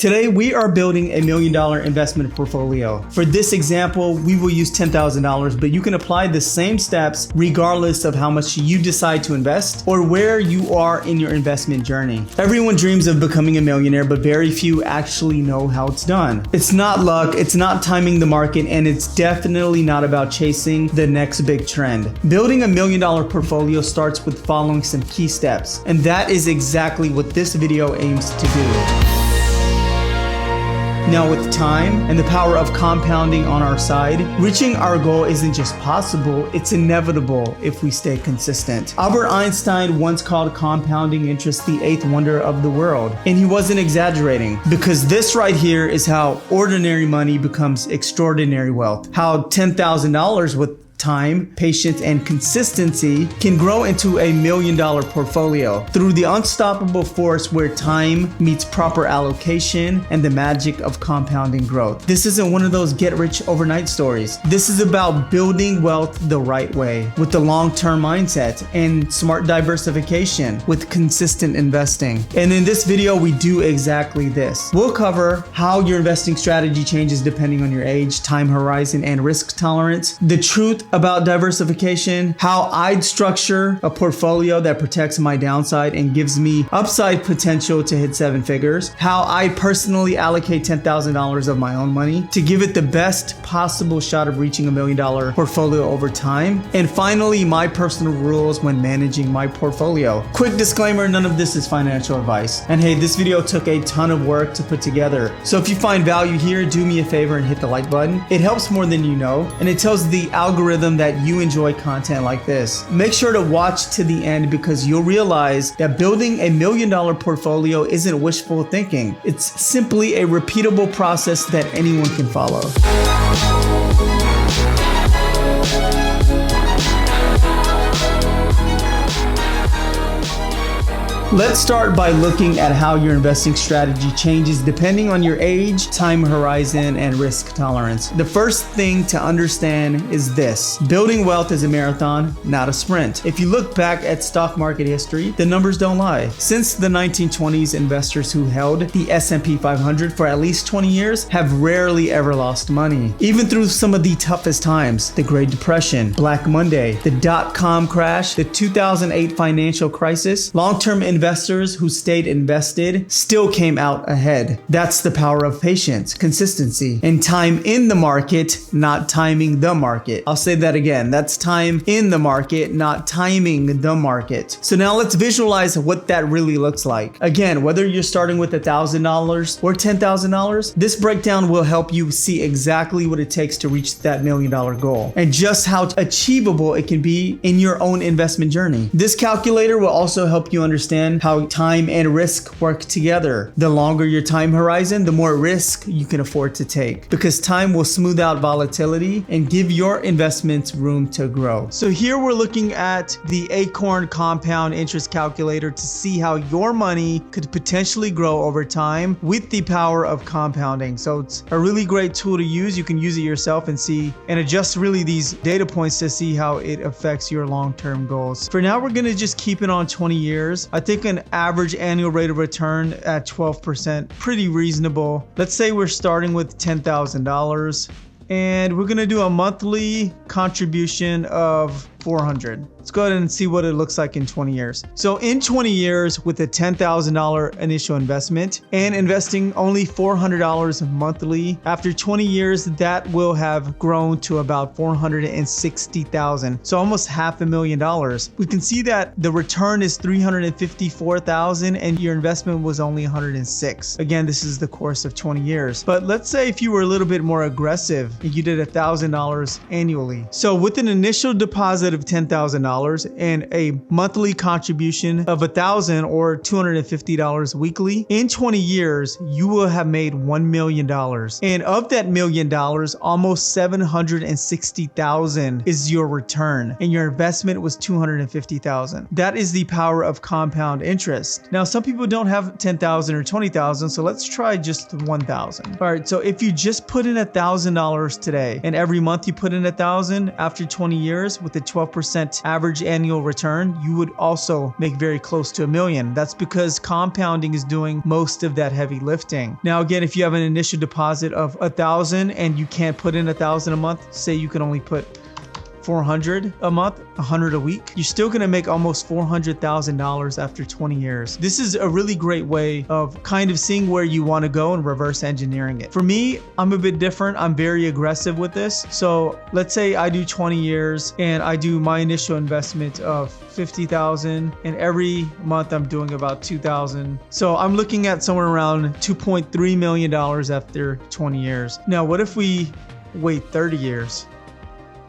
Today, we are building $1 million investment portfolio. For this example, we will use $10,000, but you can apply the same steps regardless of how much you decide to invest or where you are in your investment journey. Everyone dreams of becoming a millionaire, but very few actually know how it's done. It's not luck, it's not timing the market, and it's definitely not about chasing the next big trend. Building $1 million portfolio starts with following some key steps, and that is exactly what this video aims to do. Now, with time and the power of compounding on our side, reaching our goal isn't just possible, it's inevitable if we stay consistent. Albert Einstein once called compounding interest the eighth wonder of the world, and he wasn't exaggerating, because this right here is how ordinary money becomes extraordinary wealth. How $10,000 with time, patience, and consistency can grow into $1 million portfolio through the unstoppable force where time meets proper allocation and the magic of compounding growth. This isn't one of those get rich overnight stories. This is about building wealth the right way with the long-term mindset and smart diversification with consistent investing. And in this video, we do exactly this. We'll cover how your investing strategy changes depending on your age, time horizon, and risk tolerance, the truth about diversification, how I'd structure a portfolio that protects my downside and gives me upside potential to hit 7 figures, how I personally allocate $10,000 of my own money to give it the best possible shot of reaching $1 million portfolio over time, and finally, my personal rules when managing my portfolio. Quick disclaimer, none of this is financial advice. And hey, this video took a ton of work to put together. So if you find value here, do me a favor and hit the like button. It helps more than you know, and it tells the algorithm that you enjoy content like this. Make sure to watch to the end because you'll realize that building $1 million portfolio isn't wishful thinking. It's simply a repeatable process that anyone can follow. Let's start by looking at how your investing strategy changes depending on your age, time horizon, and risk tolerance. The first thing to understand is this: building wealth is a marathon, not a sprint. If you look back at stock market history, the numbers don't lie. Since the 1920s, investors who held the S&P 500 for at least 20 years have rarely ever lost money. Even through some of the toughest times, the Great Depression, Black Monday, the dot-com crash, the 2008 financial crisis, long-term investors who stayed invested still came out ahead. That's the power of patience, consistency, and time in the market, not timing the market. I'll say that again. That's time in the market, not timing the market. So now let's visualize what that really looks like. Again, whether you're starting with $1,000 or $10,000, this breakdown will help you see exactly what it takes to reach that $1 million goal and just how achievable it can be in your own investment journey. This calculator will also help you understand how time and risk work together. The longer your time horizon, the more risk you can afford to take, because time will smooth out volatility and give your investments room to grow. So here we're looking at the Acorn compound interest calculator to see how your money could potentially grow over time with the power of compounding. So it's a really great tool to use. You can use it yourself and see and adjust really these data points to see how it affects your long-term goals. For now, we're going to just keep it on 20 years. I think an average annual rate of return at 12%, pretty reasonable. Let's say we're starting with $10,000 and we're gonna do a monthly contribution of $400. Let's go ahead and see what it looks like in 20 years. So in 20 years with a $10,000 initial investment and investing only $400 monthly, after 20 years, that will have grown to about $460,000. So almost $500,000. We can see that the return is $354,000 and your investment was only $106. Again, this is the course of 20 years. But let's say if you were a little bit more aggressive, you did $1,000 annually. So with an initial deposit of $10,000 and a monthly contribution of $1,000 or $250 weekly, in 20 years, you will have made $1 million. And of that $1 million, almost $760,000 is your return, and your investment was $250,000. That is the power of compound interest. Now, some people don't have $10,000 or $20,000, so let's try just $1,000. All right, so if you just put in $1,000 today, and every month you put in $1,000, after 20 years with a 12 12% average annual return, you would also make very close to $1 million. That's because compounding is doing most of that heavy lifting. Now, again, if you have an initial deposit of $1,000 and you can't put in $1,000 a month, say you can only put $400 a month, $100 a week, you're still gonna make almost $400,000 after 20 years. This is a really great way of kind of seeing where you want to go and reverse engineering it. For me, I'm a bit different. I'm very aggressive with this. So let's say I do 20 years and I do my initial investment of $50,000, and every month I'm doing about $2,000. So I'm looking at somewhere around $2.3 million after 20 years. Now, what if we wait 30 years?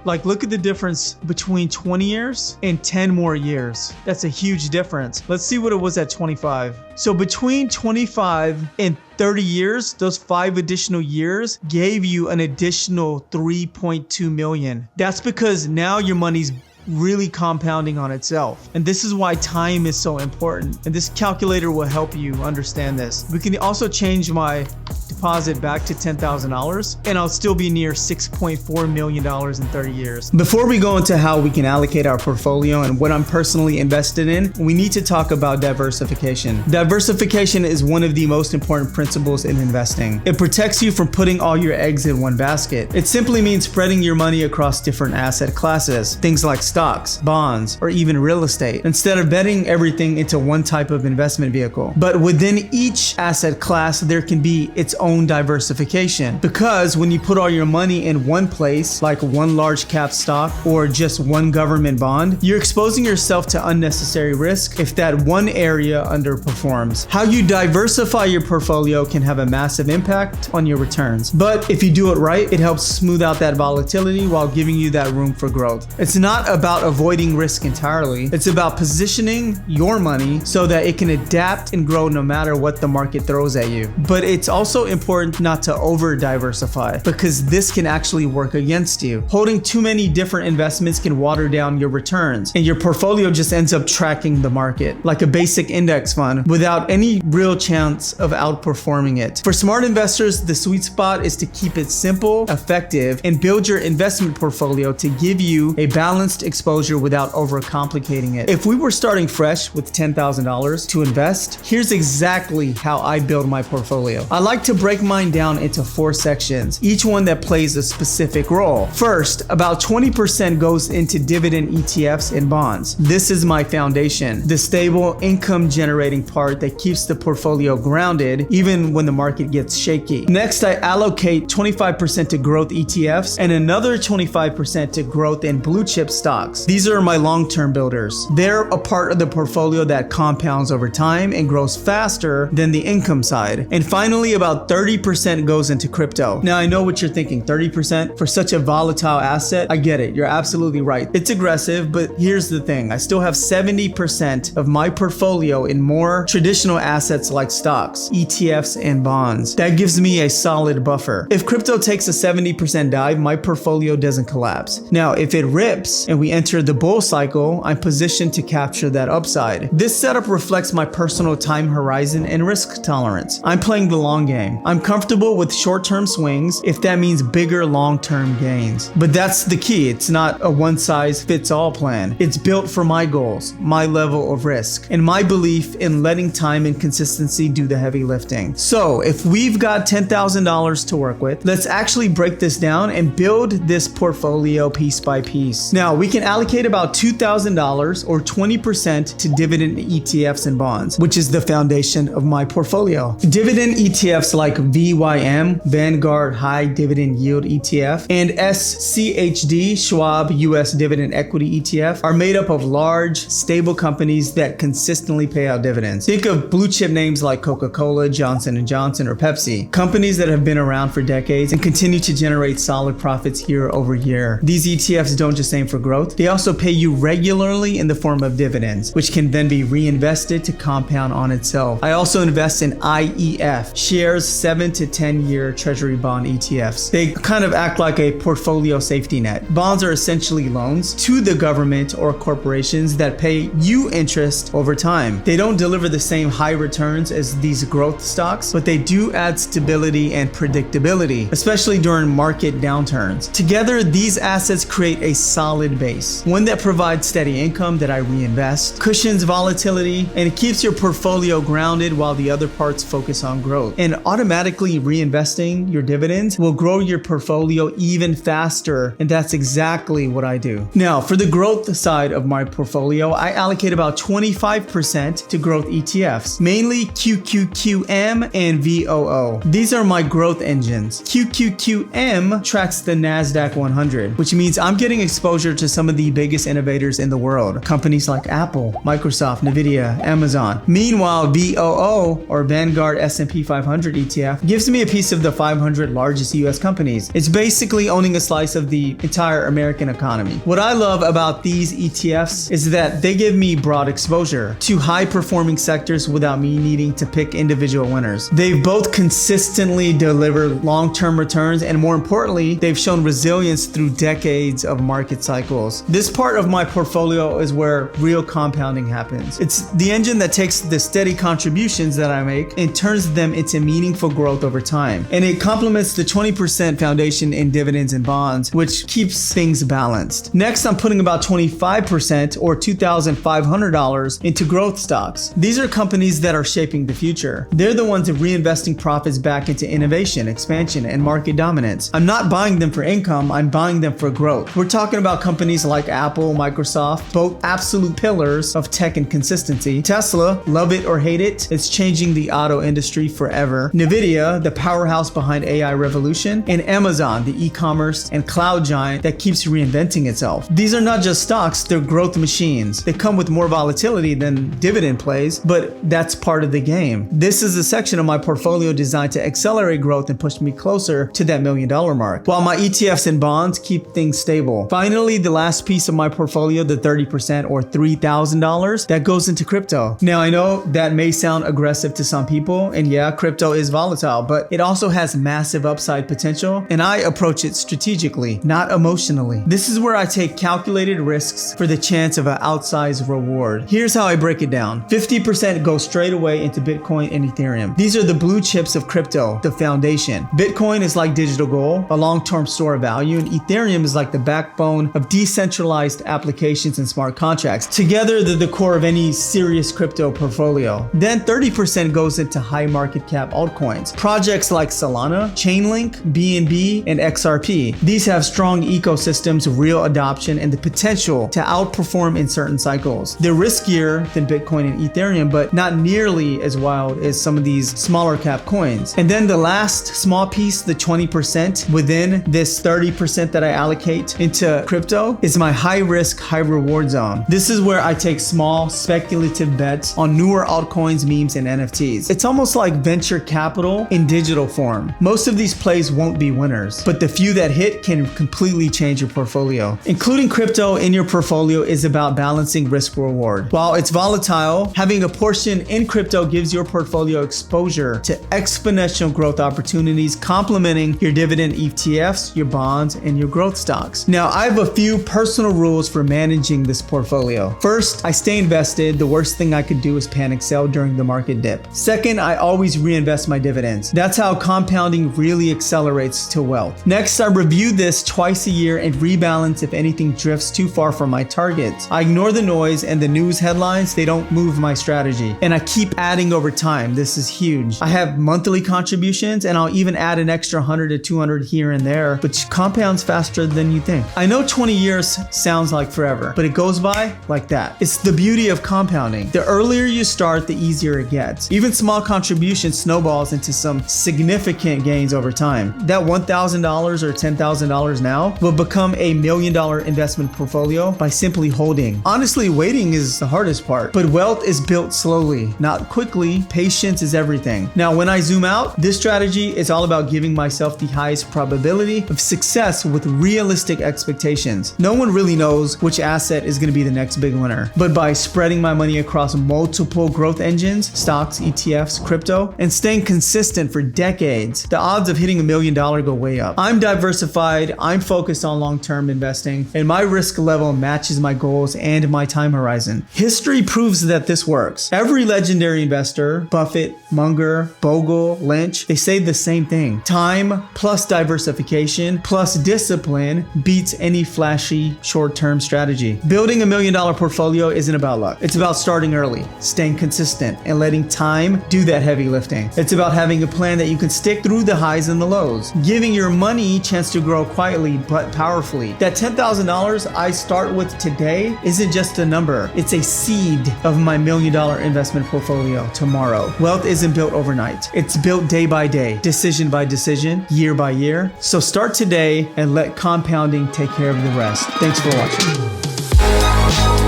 Like, look at the difference between 20 years and 10 more years. That's a huge difference. Let's see what it was at 25. So between 25 and 30 years, those 5 additional years gave you an additional 3.2 million. That's because now your money's really compounding on itself. And this is why time is so important. And this calculator will help you understand this. We can also change my deposit back to $10,000 and I'll still be near $6.4 million in 30 years. Before we go into how we can allocate our portfolio and what I'm personally invested in, we need to talk about diversification. Diversification is one of the most important principles in investing. It protects you from putting all your eggs in one basket. It simply means spreading your money across different asset classes, things like stocks, bonds, or even real estate, instead of betting everything into one type of investment vehicle. But within each asset class, there can be its own diversification, because when you put all your money in one place, like one large cap stock or just one government bond, you're exposing yourself to unnecessary risk if that one area underperforms. How you diversify your portfolio can have a massive impact on your returns. But if you do it right, it helps smooth out that volatility while giving you that room for growth. It's not about avoiding risk entirely. It's about positioning your money so that it can adapt and grow no matter what the market throws at you. But it's also important not to over diversify, because this can actually work against you. Holding too many different investments can water down your returns, and your portfolio just ends up tracking the market like a basic index fund without any real chance of outperforming it. For smart investors, the sweet spot is to keep it simple, effective, and build your investment portfolio to give you a balanced exposure without overcomplicating it. If we were starting fresh with $10,000 to invest, here's exactly how I build my portfolio. I like to break mine down into 4 sections, each one that plays a specific role. First, about 20% goes into dividend ETFs and bonds. This is my foundation, the stable income generating part that keeps the portfolio grounded even when the market gets shaky. Next, I allocate 25% to growth ETFs and another 25% to growth in blue chip stocks. These are my long-term builders. They're a part of the portfolio that compounds over time and grows faster than the income side. And finally, about 30% goes into crypto. Now, I know what you're thinking, 30% for such a volatile asset. I get it. You're absolutely right. It's aggressive, but here's the thing. I still have 70% of my portfolio in more traditional assets like stocks, ETFs, and bonds. That gives me a solid buffer. If crypto takes a 70% dive, my portfolio doesn't collapse. Now, if it rips and we enter the bull cycle, I'm positioned to capture that upside. This setup reflects my personal time horizon and risk tolerance. I'm playing the long game. I'm comfortable with short-term swings if that means bigger long-term gains. But that's the key. It's not a one-size-fits-all plan. It's built for my goals, my level of risk, and my belief in letting time and consistency do the heavy lifting. So if we've got $10,000 to work with, let's actually break this down and build this portfolio piece by piece. Now, we can allocate about $2,000 or 20% to dividend ETFs and bonds, which is the foundation of my portfolio. Dividend ETFs like VYM, Vanguard High Dividend Yield ETF, and SCHD, Schwab US Dividend Equity ETF, are made up of large, stable companies that consistently pay out dividends. Think of blue chip names like Coca-Cola, Johnson & Johnson, or Pepsi, companies that have been around for decades and continue to generate solid profits year over year. These ETFs don't just aim for growth, they also pay you regularly in the form of dividends, which can then be reinvested to compound on itself. I also invest in IEF, shares 7 to 10 year treasury bond ETFs. They kind of act like a portfolio safety net. Bonds are essentially loans to the government or corporations that pay you interest over time. They don't deliver the same high returns as these growth stocks, but they do add stability and predictability, especially during market downturns. Together, these assets create a solid base, one that provides steady income that I reinvest, cushions volatility, and it keeps your portfolio grounded while the other parts focus on growth. And automatically reinvesting your dividends will grow your portfolio even faster, and that's exactly what I do. Now, for the growth side of my portfolio, I allocate about 25% to growth ETFs, mainly QQQM and VOO. These are my growth engines. QQQM tracks the NASDAQ 100, which means I'm getting exposure to some of the biggest innovators in the world, companies like Apple, Microsoft, Nvidia, Amazon. Meanwhile, VOO, or Vanguard S&P 500 ETF, gives me a piece of the 500 largest US companies. It's basically owning a slice of the entire American economy. What I love about these ETFs is that they give me broad exposure to high-performing sectors without me needing to pick individual winners. They've both consistently delivered long-term returns, and more importantly, they've shown resilience through decades of market cycles. This part of my portfolio is where real compounding happens. It's the engine that takes the steady contributions that I make and turns them into meaningful growth over time. And it complements the 20% foundation in dividends and bonds, which keeps things balanced. Next, I'm putting about 25% or $2,500 into growth stocks. These are companies that are shaping the future. They're the ones reinvesting profits back into innovation, expansion, and market dominance. I'm not buying them for income, I'm buying them for growth. We're talking about companies like Apple, Microsoft, both absolute pillars of tech and consistency. Tesla, love it or hate it, it's changing the auto industry forever. Nvidia, the powerhouse behind AI revolution, and Amazon, the e-commerce and cloud giant that keeps reinventing itself. These are not just stocks, they're growth machines. They come with more volatility than dividend plays, but that's part of the game. This is a section of my portfolio designed to accelerate growth and push me closer to that $1 million mark, while my ETFs and bonds keep things stable. Finally, the last piece of my portfolio, the 30% or $3,000, that goes into crypto. Now, I know that may sound aggressive to some people, and yeah, crypto is volatile, but it also has massive upside potential, and I approach it strategically, not emotionally. This is where I take calculated risks for the chance of an outsized reward. Here's how I break it down. 50% goes straight away into Bitcoin and Ethereum. These are the blue chips of crypto, the foundation. Bitcoin is like digital gold, a long-term store of value, and Ethereum is like the backbone of decentralized applications and smart contracts. Together, they're the core of any serious crypto portfolio. Then 30% goes into high market cap altcoins. Projects like Solana, Chainlink, BNB, and XRP. These have strong ecosystems, real adoption, and the potential to outperform in certain cycles. They're riskier than Bitcoin and Ethereum, but not nearly as wild as some of these smaller cap coins. And then the last small piece, the 20% within this 30% that I allocate into crypto, is my high risk, high reward zone. This is where I take small speculative bets on newer altcoins, memes, and NFTs. It's almost like venture capital in digital form. Most of these plays won't be winners, but the few that hit can completely change your portfolio. Including crypto in your portfolio is about balancing risk reward. While it's volatile, having a portion in crypto gives your portfolio exposure to exponential growth opportunities, complementing your dividend ETFs, your bonds, and your growth stocks. Now, I have a few personal rules for managing this portfolio. First, I stay invested. The worst thing I could do is panic sell during the market dip. Second, I always reinvest my dividends. That's how compounding really accelerates to wealth. Next, I review this twice a year and rebalance if anything drifts too far from my targets. I ignore the noise and the news headlines. They don't move my strategy. And I keep adding over time. This is huge. I have monthly contributions, and I'll even add an extra 100 to 200 here and there, which compounds faster than you think. I know 20 years sounds like forever, but it goes by like that. It's the beauty of compounding. The earlier you start, the easier it gets. Even small contributions snowballs into some significant gains over time. That $1,000 or $10,000 now will become a $1 million investment portfolio by simply holding. Honestly, waiting is the hardest part, but wealth is built slowly, not quickly. Patience is everything. Now, when I zoom out, this strategy is all about giving myself the highest probability of success with realistic expectations. No one really knows which asset is going to be the next big winner, but by spreading my money across multiple growth engines, stocks, ETFs, crypto, and staying consistent consistent for decades, the odds of hitting $1 million go way up. I'm diversified, I'm focused on long-term investing, and my risk level matches my goals and my time horizon. History proves that this works. Every legendary investor, Buffett, Munger, Bogle, Lynch, they say the same thing. Time plus diversification plus discipline beats any flashy short-term strategy. Building $1 million portfolio isn't about luck. It's about starting early, staying consistent, and letting time do that heavy lifting. It's about having a plan that you can stick through the highs and the lows, giving your money a chance to grow quietly but powerfully. That $10,000 I start with today isn't just a number. It's a seed of my $1 million investment portfolio tomorrow. Wealth isn't built overnight. It's built day by day, decision by decision, year by year. So start today and let compounding take care of the rest. Thanks for watching.